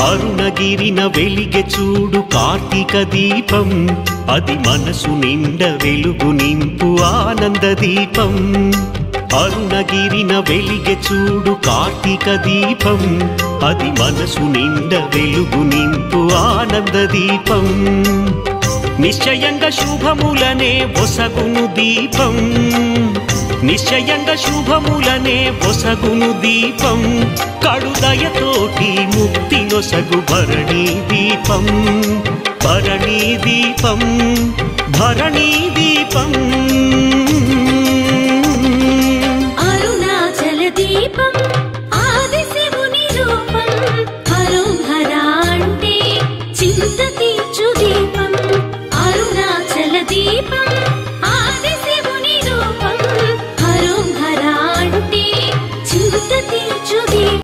అరుణగిరిన వెలిగె చూడు కార్తీక దీపం అది మనసు నిండ వెలుగు నింపు ఆనంద దీపం అరుణగిరిన వెలిగె చూడు కార్తీక దీపం అది మనసు నిండ వెలుగు నింపు ఆనంద దీపం నిశ్చయంగా శుభములనే ఒసగును దీపం నిశ్చయంగా శుభములనే ఒసగును దీపం కడుదయతోటి ముక్తి నొసగు భరణీ దీపం భరణీ దీపం భరణీ దీపం